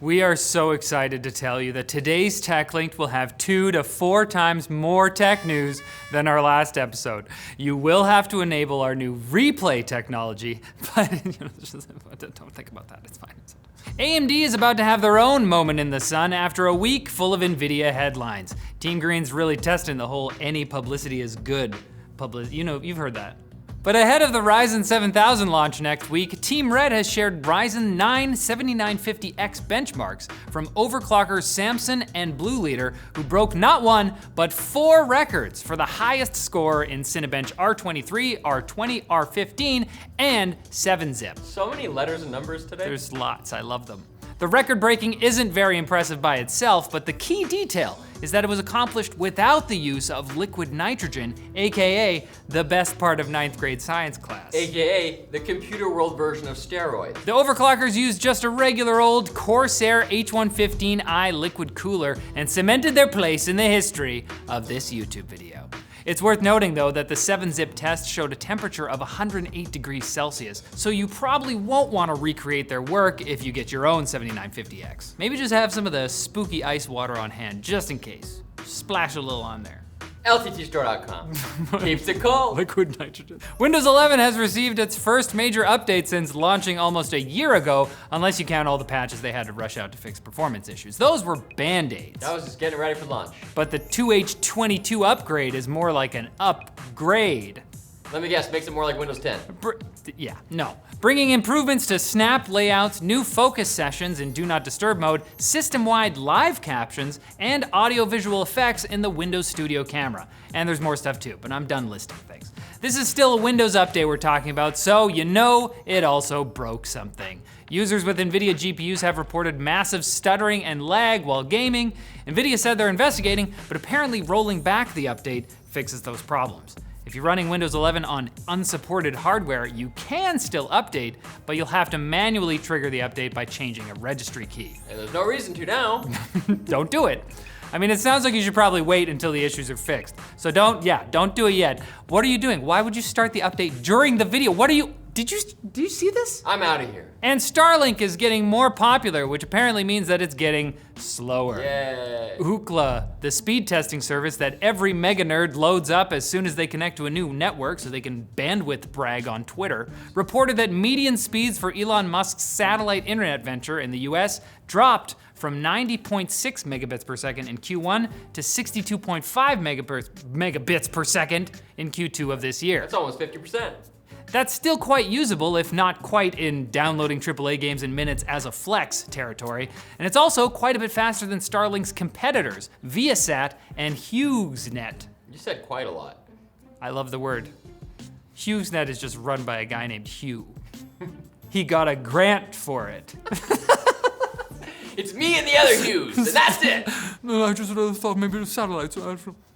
We are so excited to tell you that today's Tech Linked will have 2 to 4 times more tech news than our last episode. You will have to enable our new replay technology, but don't think about that, it's fine. AMD is about to have their own moment in the sun after a week full of Nvidia headlines. Team Green's really testing the whole any publicity is good publicity. You know, you've heard that. But ahead of the Ryzen 7000 launch next week, Team Red has shared Ryzen 9 7950X benchmarks from overclockers Samson and Blue Leader, who broke not 1, but 4 records for the highest score in Cinebench R23, R20, R15, and 7-zip. So many letters and numbers today. There's lots, I love them. The record breaking isn't very impressive by itself, but the key detail is that it was accomplished without the use of liquid nitrogen, AKA the best part of 9th grade science class. AKA the computer world version of steroids. The overclockers used just a regular old Corsair H115i liquid cooler and cemented their place in the history of this YouTube video. It's worth noting though that the 7-zip test showed a temperature of 108 degrees Celsius, so you probably won't want to recreate their work if you get your own 7950X. Maybe just have some of the spooky ice water on hand, just in case. Splash a little on there. LTTstore.com. Keeps it cold. Liquid nitrogen. Windows 11 has received its first major update since launching almost a year ago, unless you count all the patches they had to rush out to fix performance issues. Those were band-aids. That was just getting ready for launch. But the 2H22 upgrade is more like an upgrade. Let me guess, makes it more like Windows 10. Yeah, no. Bringing improvements to snap layouts, new focus sessions in Do Not Disturb mode, system-wide live captions, and audio-visual effects in the Windows Studio camera. And there's more stuff too, but I'm done listing things. This is still a Windows update we're talking about, so you know it also broke something. Users with NVIDIA GPUs have reported massive stuttering and lag while gaming. NVIDIA said they're investigating, but apparently rolling back the update fixes those problems. If you're running Windows 11 on unsupported hardware, you can still update, but you'll have to manually trigger the update by changing a registry key. And there's no reason to now. Don't do it. I mean, it sounds like you should probably wait until the issues are fixed. So don't do it yet. What are you doing? Why would you start the update during the video? Did you see this? I'm out of here. And Starlink is getting more popular, which apparently means that it's getting slower. Yay. Ookla, the speed testing service that every mega nerd loads up as soon as they connect to a new network so they can bandwidth brag on Twitter, reported that median speeds for Elon Musk's satellite internet venture in the US dropped from 90.6 megabits per second in Q1 to 62.5 megabits per second in Q2 of this year. That's almost 50%. That's still quite usable, if not quite in downloading AAA games in minutes as a flex territory, and it's also quite a bit faster than Starlink's competitors, Viasat and HughesNet. You said quite a lot. I love the word. HughesNet is just run by a guy named Hugh. He got a grant for it. It's me and the other Hughes, and that's it. No, I just thought maybe it was satellites.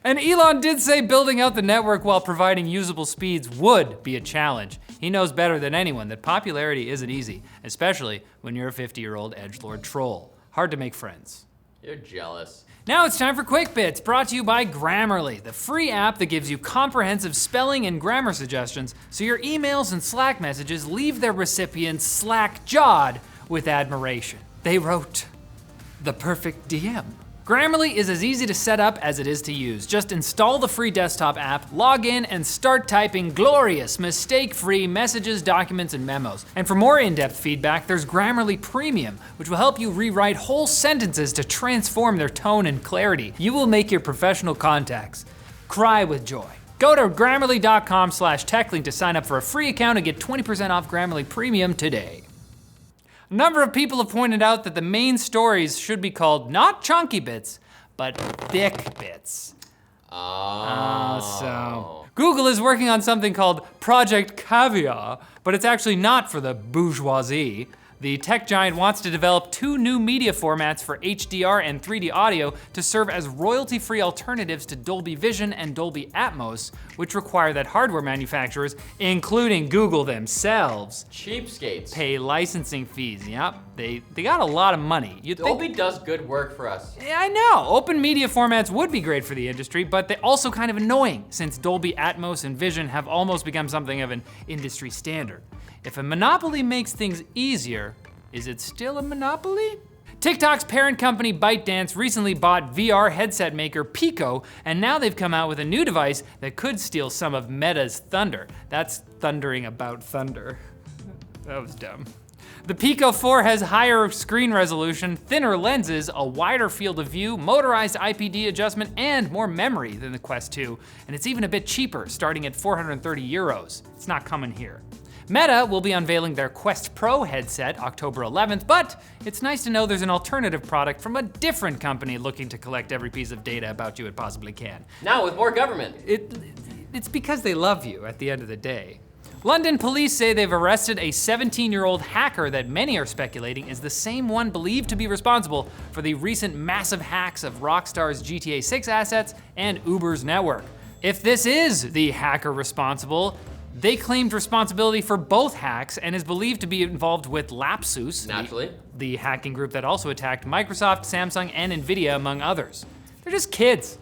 And Elon did say building out the network while providing usable speeds would be a challenge. He knows better than anyone that popularity isn't easy, especially when you're a 50-year-old edgelord troll. Hard to make friends. You're jealous. Now it's time for Quick Bits, brought to you by Grammarly, the free app that gives you comprehensive spelling and grammar suggestions so your emails and Slack messages leave their recipients slack-jawed with admiration. They wrote, "The perfect DM." Grammarly is as easy to set up as it is to use. Just install the free desktop app, log in, and start typing glorious, mistake-free messages, documents, and memos. And for more in-depth feedback, there's Grammarly Premium, which will help you rewrite whole sentences to transform their tone and clarity. You will make your professional contacts cry with joy. Go to Grammarly.com/techlink to sign up for a free account and get 20% off Grammarly Premium today. A number of people have pointed out that the main stories should be called not chunky bits, but thick bits. So Google is working on something called Project Caviar, but it's actually not for the bourgeoisie. The tech giant wants to develop 2 new media formats for HDR and 3D audio to serve as royalty-free alternatives to Dolby Vision and Dolby Atmos, which require that hardware manufacturers, including Google themselves, cheapskates, pay licensing fees. Yep, they got a lot of money. Dolby does good work for us. Yeah, I know. Open media formats would be great for the industry, but they're also kind of annoying since Dolby Atmos and Vision have almost become something of an industry standard. If a monopoly makes things easier, is it still a monopoly? TikTok's parent company ByteDance recently bought VR headset maker Pico, and now they've come out with a new device that could steal some of Meta's thunder. That's thundering about thunder. That was dumb. The Pico 4 has higher screen resolution, thinner lenses, a wider field of view, motorized IPD adjustment, and more memory than the Quest 2. And it's even a bit cheaper, starting at 430 euros. It's not coming here. Meta will be unveiling their Quest Pro headset October 11th, but it's nice to know there's an alternative product from a different company looking to collect every piece of data about you it possibly can. Now with more government. It's because they love you at the end of the day. London police say they've arrested a 17-year-old hacker that many are speculating is the same one believed to be responsible for the recent massive hacks of Rockstar's GTA 6 assets and Uber's network. If this is the hacker responsible, they claimed responsibility for both hacks and is believed to be involved with Lapsus, Naturally. the hacking group that also attacked Microsoft, Samsung, and Nvidia, among others. They're just kids.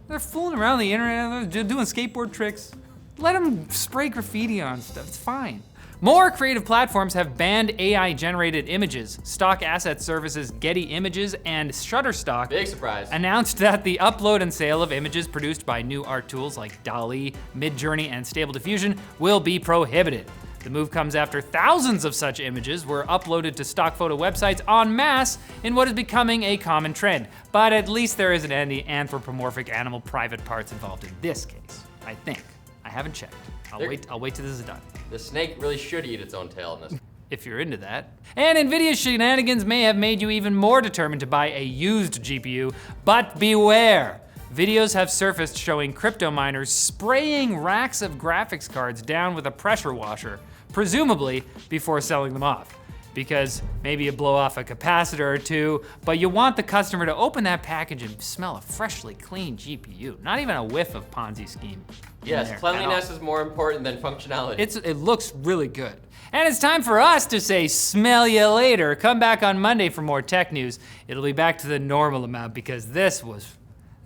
They're fooling around the internet, they're doing skateboard tricks. Let them spray graffiti on stuff, it's fine. More creative platforms have banned AI-generated images. Stock asset services Getty Images and Shutterstock Big surprise. announced that the upload and sale of images produced by new art tools like Dolby, Midjourney, and Stable Diffusion will be prohibited. The move comes after thousands of such images were uploaded to stock photo websites en masse in what is becoming a common trend. But at least there isn't any anthropomorphic animal private parts involved in this case, I think. I haven't checked. I'll wait till this is done. The snake really should eat its own tail in this. If you're into that. And Nvidia's shenanigans may have made you even more determined to buy a used GPU, but beware. Videos have surfaced showing crypto miners spraying racks of graphics cards down with a pressure washer, presumably before selling them off. Because maybe you blow off a capacitor or two, but you want the customer to open that package and smell a freshly clean GPU. Not even a whiff of Ponzi scheme. Yes, cleanliness is more important than functionality. It looks really good. And it's time for us to say smell you later. Come back on Monday for more tech news. It'll be back to the normal amount because this was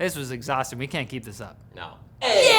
exhausting. We can't keep this up. No. Hey.